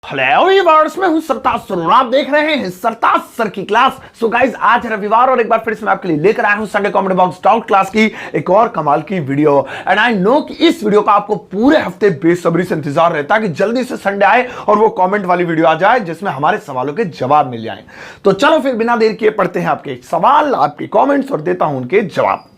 Hello viewers, मैं हूं सरताज sir और आप देख रहे हैं सरताज सर की क्लास। सो गाइस, आज है रविवार और एक बार फिर से मैं आपके लिए लेकर आया हूं Sunday comedy box doubt class की एक और कमाल की वीडियो। एंड आई नो कि इस वीडियो का आपको पूरे हफ्ते बेसब्री से इंतजार रहता है कि जल्दी से संडे आए और वो कमेंट वाली वीडियो आ जाए जिसमें हमारे सवालों के जवाब मिल जाए। तो चलो फिर बिना देर किए पढ़ते हैं आपके सवाल, आपके कॉमेंट्स और देता हूं उनके जवाब।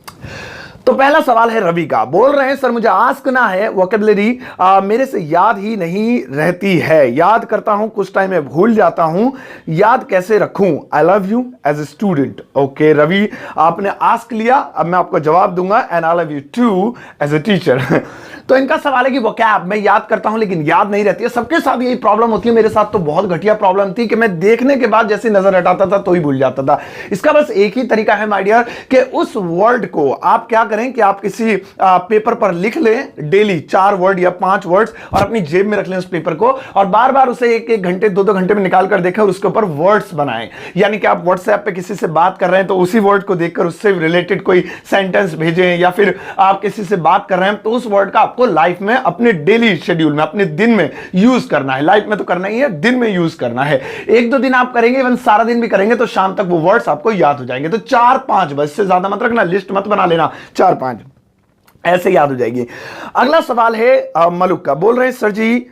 तो पहला सवाल है रवि का। बोल रहे हैं सर मुझे आस्क करना है वोकैबुलरी मेरे से याद ही नहीं रहती है, याद करता हूं कुछ टाइम में भूल जाता हूं, याद कैसे रखूं? I love you as a student. Okay Ravi, आपने आस्क लिया, अब मैं आपको जवाब दूंगा and I love you too as a teacher. तो इनका सवाल है कि वोकैब मैं याद करता हूं लेकिन याद नहीं रहती है। सबके साथ यही प्रॉब्लम होती है, मेरे साथ तो बहुत घटिया प्रॉब्लम थी कि मैं देखने के बाद जैसे नजर हटाता था तो ही भूल जाता था। इसका बस एक ही तरीका है माय डियर कि उस वर्ड को आप क्या करें कि आप किसी पेपर पर लिख लें डेली 4 वर्ड या 5 वर्ड्स और अपनी जेब में रख लें उस पेपर को और बार बार उसे एक घंटे 2 घंटे में निकाल कर देखें और उसके ऊपर वर्ड्स बनाएं। यानी कि आप व्हाट्सएप पे किसी से बात कर रहे हैं तो उसी वर्ड को देखकर उससे रिलेटेड कोई सेंटेंस भेजें, या फिर आप किसी से बात कर रहे हैं तो उस वर्ड का आपको लाइफ में अपने डेली शेड्यूल में अपने दिन में यूज करना है। लाइफ में तो करना ही है, दिन में यूज करना है। 1-2 दिन आप करेंगे, इवन सारा दिन भी करेंगे तो शाम तक वो वर्ड्स आपको याद हो जाएंगे। तो 4-5 बस से ज्यादा मत रखना, लिस्ट मत बना लेना, 4-5 ऐसे याद हो जाएगी। अगला सवाल है मलुक का। बोल रहे हैं सर जी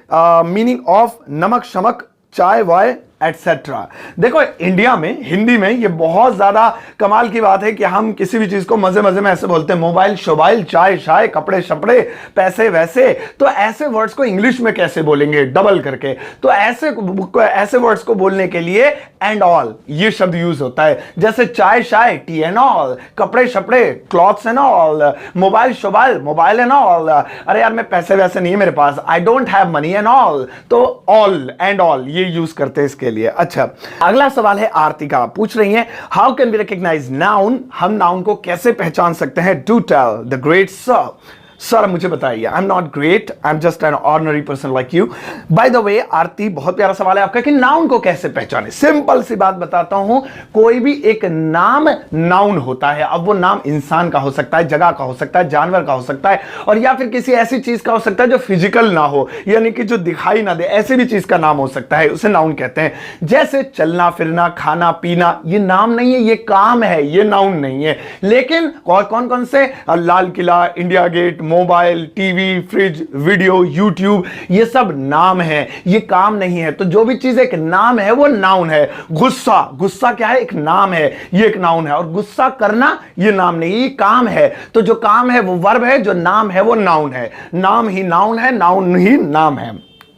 मीनिंग ऑफ नमक शमक चाय वाय एटसेट्रा। देखो इंडिया में हिंदी में ये बहुत ज्यादा कमाल की बात है कि हम किसी भी चीज को मजे मजे में ऐसे बोलते हैं, मोबाइल शोबाइल, चाय शाय, कपड़े शपड़े, पैसे वैसे। तो ऐसे वर्ड्स को इंग्लिश में कैसे बोलेंगे डबल करके? तो ऐसे वर्ड्स को बोलने के लिए एंड ऑल ये शब्द यूज होता है। जैसे चाय शाय टी एंड ऑल, कपड़े शपड़े क्लॉथ्स एंड ऑल, मोबाइल शोबाइल मोबाइल एंड ऑल। अरे यार मैं पैसे वैसे नहीं है मेरे पास, I don't have money and all. तो ऑल एंड ऑल ये यूज करते हैं इसके लिए। अच्छा, अगला सवाल है आरती का। पूछ रही हैं how can we recognise noun, हम नाउन को कैसे पहचान सकते हैं? Do tell the great sir. Sir मुझे बताइए, I am not great, I am just an ordinary person like you. By the way Aarti, बहुत प्यारा सवाल है आपका कि नाउन को कैसे पहचाने। सिंपल सी बात बताता हूं, कोई भी एक नाम नाउन होता है। अब वो नाम इंसान का हो सकता है, जगह का हो सकता है, जानवर का हो सकता है, और या फिर किसी ऐसी चीज का हो सकता है जो फिजिकल ना हो, यानी कि जो दिखाई ना दे, ऐसी भी चीज का नाम हो सकता है, उसे नाउन कहते हैं। जैसे चलना फिरना, खाना पीना, ये नाम नहीं है, ये काम है, ये नाउन नहीं है। लेकिन कौन कौन से? Lal Qila, India gate, mobile, TV, fridge, video, YouTube, ये सब नाम है, ये काम नहीं है। तो जो भी चीज एक नाम है वो नाउन है। गुस्सा, गुस्सा क्या है? एक नाम है, ये एक नाउन है। और गुस्सा करना ये नाम नहीं, ये काम है। तो जो काम है वो वर्ब है, जो नाम है वो नाउन है। नाम ही नाउन है, नाउन ही नाम है।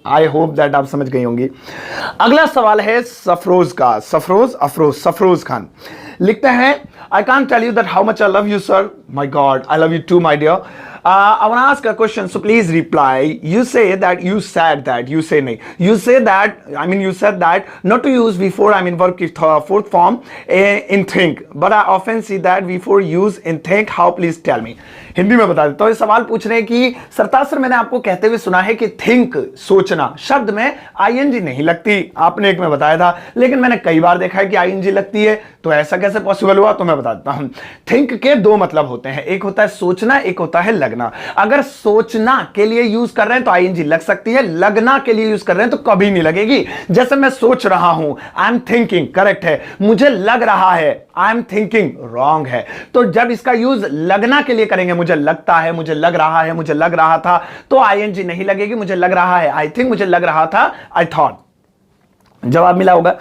आई होप दैट आप समझ गई होंगी। अगला सवाल है सफरोज का। सफरोज खान लिखते हैं I can't tell you that how much I love you sir. My god, I love you too my dear. I want to ask a question, so please reply. You say that, you said that, you say nahi. You say that, I mean you said that not to use before, I mean verb fourth form in think, but I often see that before use in think. How? Please tell me. Hindi में बता देता हूं। ये सवाल पूछ रहे हैं कि सरताज सर मैंने आपको कहते हुए सुना है कि थिंक सोचना शब्द में आईएनजी नहीं लगती। आपने एक में बताया था, लेकिन मैंने कई बार देखा है कि आईएनजी लगती है। तो ऐसा कैसे पॉसिबल हुआ? तो मैं बता देता हूं। थिंक के 2 मतलब होते हैं, एक होता है सोचना, एक होता है लगना। अगर सोचना के लिए यूज कर रहे हैं तो आईएनजी लग सकती है, लगना के लिए यूज कर रहे हैं तो कभी नहीं लगेगी। जैसे मैं सोच रहा हूं, आई एम थिंकिंग, करेक्ट है। मुझे लग रहा है, आई एम थिंकिंग, रॉन्ग है। तो जब इसका यूज लगना के लिए करेंगे, मुझे लगता है, मुझे लग रहा है, मुझे लग रहा था, तो आईएनजी नहीं लगेगी। मुझे लग रहा है, आई थिंक, मुझे लग रहा था, आई थॉट। जवाब मिला होगा।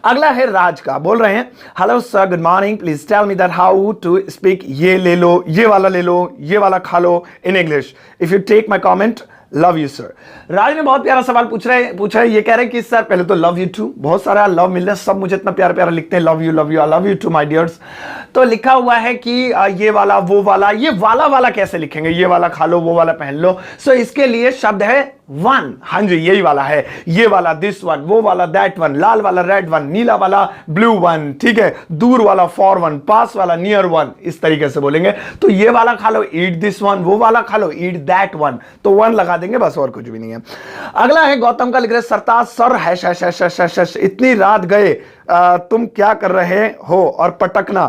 अगला है राज का। बोल रहे हैं hello sir, good morning, please tell me that how to speak ये ले लो, ये वाला ले लो, ये वाला खा लो in English. If you take my comment, love you sir. Raj ने बहुत प्यारा सवाल पूछा है। ये कह रहे हैं कि सर पहले तो लव यू टू, बहुत सारा लव मिल रहा है, सब मुझे इतना प्यारा प्यारा लिखते हैं, love you I love you too my dears. तो लिखा हुआ है कि ये वाला वो वाला, ये वाला कैसे लिखेंगे? ये वाला खा लो, वो वाला पहन लो। सो इसके लिए शब्द है वन। हाँ जी, यही वाला है, ये वाला दिस वन, वो वाला दैट वन, लाल वाला रेड वन, नीला वाला ब्लू वन, ठीक है, दूर वाला फॉर वन, पास वाला नियर वन, इस तरीके से बोलेंगे। तो ये वाला खा लो, ईट दिस वन, वो वाला खा लो, ईट दैट वन, तो वन लगा देंगे बस, और कुछ भी नहीं है। अगला है गौतम का, लिख रहे सरताज सर है इतनी रात गए तुम क्या कर रहे हो और पटकना,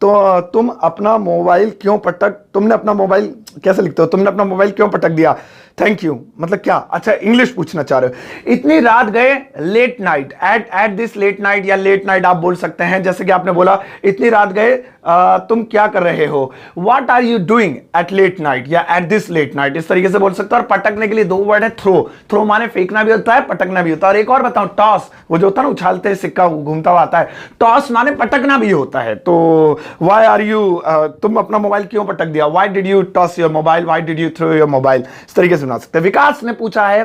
तो तुम अपना मोबाइल क्यों पटक तुमने अपना मोबाइल, कैसे लिखते हो, तुमने अपना मोबाइल क्यों पटक दिया, थैंक यू, मतलब क्या, अच्छा इंग्लिश पूछना चाह रहे हो। इतनी रात गए, late night, at this late night या लेट नाइट आप बोल सकते हैं। जैसे कि आपने बोला इतनी रात गए, तुम क्या कर रहे हो, what are you doing at late night या एट दिस लेट नाइट, इस तरीके से बोल सकते हो। और पटकने के लिए दो वर्ड है, थ्रो। थ्रो माने फेंकना भी होता है, पटकना भी होता है। और एक और बताऊं, टॉस, वो जो होता है ना उछालते हैं, सिक्का घूमता हुआ आता है, टॉस माने पटकना भी होता है। तो व्हाई आर यू, तुम अपना मोबाइल क्यों पटक दिया, why did you toss your mobile, why did you throw your mobile, इस तरीके से बना सकते हैं। विकास ने पूछा है,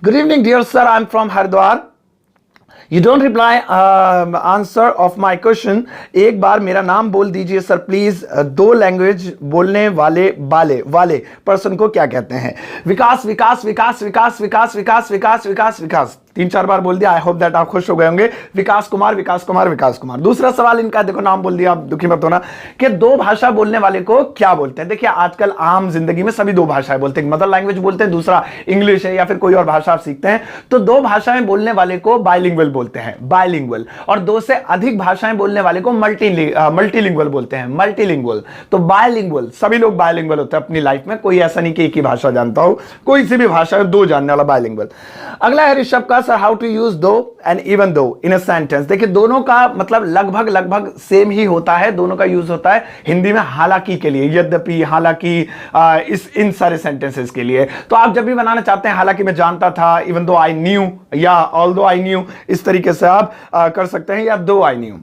good evening dear sir, I am from Haridwar, you don't reply answer of my question, एक बार मेरा नाम बोल दीजिए सर प्लीज, दो लैंग्वेज बोलने वाले वाले पर्सन को क्या कहते हैं। विकास विकास विकास विकास विकास विकास विकास विकास विकास 3-4 बार बोल दिया। आई होप दैट आप खुश हो गए होंगे। विकास कुमार विकास कुमार विकास कुमार। दूसरा सवाल इनका, देखो नाम बोल दिया, आप दुखी मत होना, कि दो भाषा बोलने वाले को क्या बोलते हैं। देखिए आजकल आम जिंदगी में सभी दो भाषाएं बोलते हैं, मदर लैंग्वेज बोलते हैं, दूसरा इंग्लिश है या फिर कोई और भाषा आप सीखते हैं, तो दो भाषाएं बोलने वाले को बाइलिंगुअल बोलते हैं, बाइलिंगुअल। और दो से अधिक भाषाएं बोलने वाले को मल्टीलिंगुअल बोलते हैं, मल्टीलिंगुअल। तो बाइलिंगुअल, सभी लोग बाइलिंगुअल होते हैं अपनी लाइफ में, कोई ऐसा नहीं कि एक ही भाषा जानता हो, कोई सी भी भाषा दो जानने वाला बाइलिंगुअल। अगला है ऋषभ का, सर हाउ टू यूज दो and even though in a sentence. देखिए दोनों का मतलब लगभग सेम ही होता है, दोनों का यूज होता है हिंदी में हालांकि के लिए, यद्यपि, हालांकि, इन सारे सेंटेंसेस के लिए। तो आप जब भी बनाना चाहते हैं, हालांकि मैं जानता था, इवन दो आई न्यू, या ऑल्दो आई न्यू, इस तरीके से आप कर सकते हैं, या दो आई न्यू।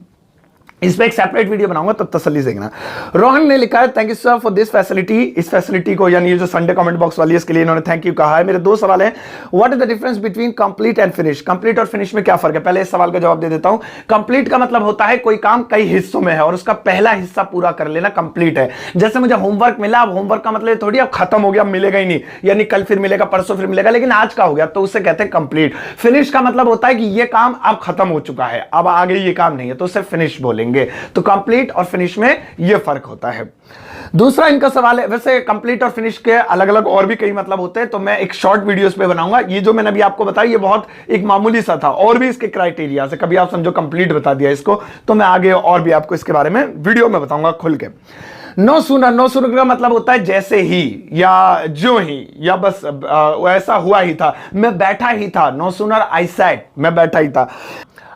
इस पे एक सेपरेट वीडियो बनाऊंगा, तब तसल्ली से देखना। रोहन ने लिखा है, thank you sir for this facility, इस फैसिलिटी को, यानी ये जो संडे कमेंट बॉक्स वाली है इसके लिए इन्होंने थैंक यू कहा है। मेरे दो सवाल हैं, what is the difference between complete and finish, complete और फिनिश में क्या फर्क है। पहले इस सवाल का जवाब दे देता हूं। कंप्लीट का मतलब होता है कोई काम कई हिस्सों में है और उसका पहला हिस्सा पूरा कर लेना कंप्लीट है। जैसे मुझे होमवर्क मिला, अब होमवर्क का मतलब थोड़ी अब खत्म हो गया, मिलेगा ही नहीं, यानी कल फिर मिलेगा, परसों फिर मिलेगा, लेकिन आज का हो गया, तो उसे कहते हैं कंप्लीट। फिनिश का मतलब होता है कि ये काम अब खत्म हो चुका है, अब आगे ये काम नहीं है, तो उसे फिनिश बोलेंगे। तो कंप्लीट और फिनिश में यह फर्क होता है। दूसरा इनका सवाल है, वैसे कंप्लीट और फिनिश के अलग अलग और भी कई मतलब होते हैं, तो मैं एक शॉर्ट वीडियोस पे बनाऊंगा। ये जो मैंने अभी आपको बताया ये बहुत एक मामूली सा था, और भी इसके क्राइटेरिया से, कभी आप समझो कंप्लीट बता दिया इसको, तो मैं आगे और भी आपको इसके बारे में वीडियो में बताऊंगा खुल के। नो सूनर, नो सूनर का मतलब होता है जैसे ही, या जो ही, या बस ऐसा हुआ ही था, मैं बैठा ही था। नो सूनर आई सैट, मैं बैठा ही था।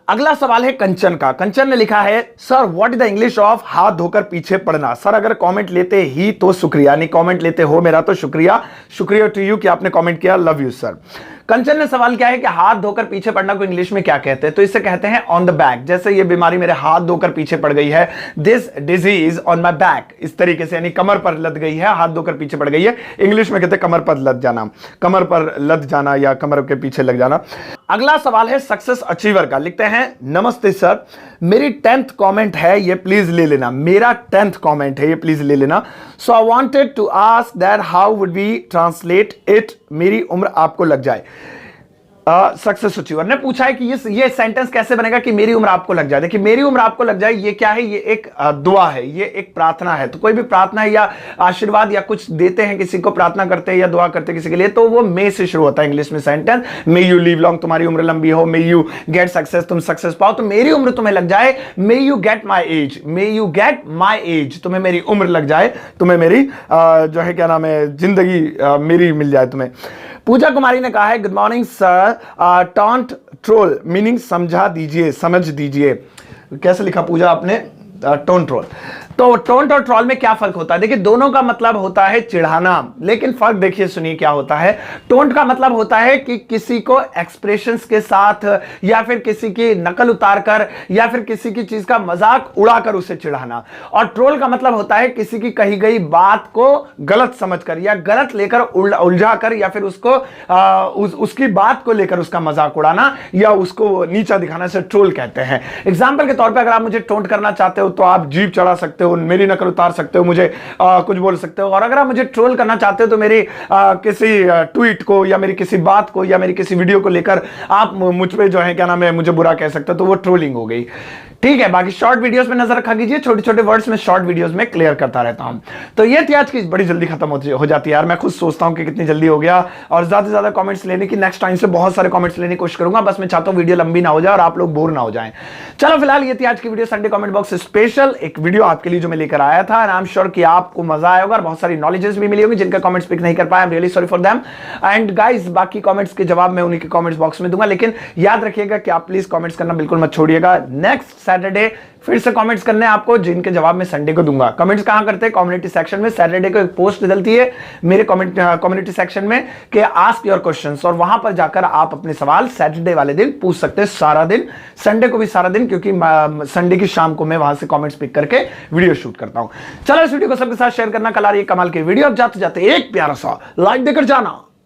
अगला सवाल है कंचन का। कंचन ने लिखा है, sir what is the English of हाथ धोकर पीछे पड़ना। सर अगर कमेंट लेते ही तो शुक्रिया, नहीं कमेंट लेते हो मेरा तो शुक्रिया, शुक्रिया टू यू कि आपने कमेंट किया, लव यू सर। कंचन ने सवाल किया है कि हाथ धोकर पीछे पड़ना को इंग्लिश में क्या कहते हैं, तो इसे कहते हैं ऑन द बैक। जैसे ये बीमारी मेरे हाथ धोकर पीछे पड़ गई है, this disease on my back, इस तरीके से, यानी कमर पर लद गई है, हाथ धोकर पीछे पड़ गई है, इंग्लिश में कहते हैं कमर पर लद जाना, कमर पर लद जाना या कमर के पीछे लग जाना। अगला सवाल है सक्सेस अचीवर का। लिखते हैं, नमस्ते सर, मेरी 10th कमेंट है, ये प्लीज ले लेना, मेरा 10th कमेंट है, ये प्लीज ले लेना। So I wanted to ask that how would we translate it, मेरी उम्र आपको लग जाए। सक्सेस अचीवर ने पूछा है कि ये सेंटेंस कैसे बनेगा कि मेरी उम्र आपको लग जाए। देखिए मेरी उम्र आपको लग जाए, ये क्या है, ये एक दुआ है, ये एक प्रार्थना है। तो कोई भी प्रार्थना या आशीर्वाद या कुछ देते हैं किसी को, प्रार्थना करते हैं या दुआ करते हैं किसी के लिए, तो वो मे से शुरू होता है इंग्लिश में sentence. May you live long, तुम्हारी उम्र लंबी हो, मे यू गेट सक्सेस, तुम सक्सेस पाओ, तो मेरी उम्र तुम्हें लग जाए, may you get my age, may you get my age, तुम्हें मेरी उम्र लग जाए, तुम्हें मेरी जो है क्या नाम है, जिंदगी मेरी मिल जाए तुम्हें। पूजा कुमारी ने कहा है, good morning sir, taunt troll meaning समझा दीजिए, समझ दीजिए। कैसे लिखा पूजा आपने, टोन ट्रोल। तो टोंट और ट्रोल में क्या फर्क होता है। देखिए दोनों का मतलब होता है चिढ़ाना, लेकिन फर्क देखिए सुनिए क्या होता है। टोंट का मतलब होता है कि किसी को एक्सप्रेशंस के साथ या फिर किसी की नकल उतारकर या फिर किसी की चीज का मजाक उड़ाकर उसे चिढ़ाना, और ट्रोल का मतलब होता है किसी की कही गई बात को गलत समझकर या गलत लेकर उलझाकर या फिर उसको उसकी बात को लेकर उसका मजाक उड़ाना या उसको नीचा दिखाना से ट्रोल कहते हैं। एग्जाम्पल के तौर पर अगर आप मुझे टोंट करना चाहते हो तो आप जीभ चढ़ा सकते हो, मेरी नकल उतार सकते हो, मुझे कुछ बोल सकते हो, और अगर आप मुझे ट्रोल करना चाहते हो तो मेरी किसी ट्वीट को या मेरी किसी बात को या मेरी किसी वीडियो को लेकर आप मुझ पे जो है क्या नाम है मुझे बुरा कह सकते हो, तो वो ट्रोलिंग हो गई। ठीक है, बाकी शॉर्ट वीडियोस में नजर रखा कीजिए, छोटे छोटे वर्ड्स में शॉर्ट वीडियोस में क्लियर करता रहता हूं। तो ये थी आज की, बड़ी जल्दी खत्म हो जाती है यार, मैं खुद सोचता हूं कि कितनी जल्दी हो गया, और ज्यादा से ज्यादा कमेंट्स लेने की नेक्स्ट टाइम से बहुत सारे कमेंट्स लेने की कोशिश करूंगा। बस मैं चाहता हूं वीडियो लंबी ना हो जाए और आप लोग बोर ना हो जाएं। चलो फिलहाल ये थी आज की video, Sunday comment box special, एक वीडियो आपके लिए वीडियो जो मैं लेकर आया था, एंड आई एम श्योर कि आपको मजा आया होगा और बहुत सारी नॉलेजेस भी मिली होंगी। जिनका कमेंट्स पिक नहीं कर पाया, I am really sorry for them. And guys, बाकी कमेंट्स के जवाब मैं उन्हीं के कमेंट्स बॉक्स में दूंगा, लेकिन याद रखिएगा कि आप प्लीज कमेंट्स करना बिल्कुल मत छोड़िएगा। नेक्स्ट सैटरडे फिर से कमेंट्स करने आपको, जिनके जवाब मैं संडे को दूंगा। कमेंट्स कहां करते हैं? कम्युनिटी सेक्शन में। सैटरडे को एक पोस्ट डलती है मेरे कम्युनिटी सेक्शन में कि आस्क योर क्वेश्चंस, और वहां पर जाकर आप अपने सवाल सैटरडे वाले दिन पूछ सकते हैं, सारा दिन, संडे को भी सारा दिन, क्योंकि संडे की शाम को मैं वहां से कमेंट्स पिक करके वीडियो शूट करता हूं। चलो, इस वीडियो को सबके साथ शेयर करना। कल आ रही है कमाल की वीडियो। अब जाते जाते एक प्यारा सा लाइक देकर जाना।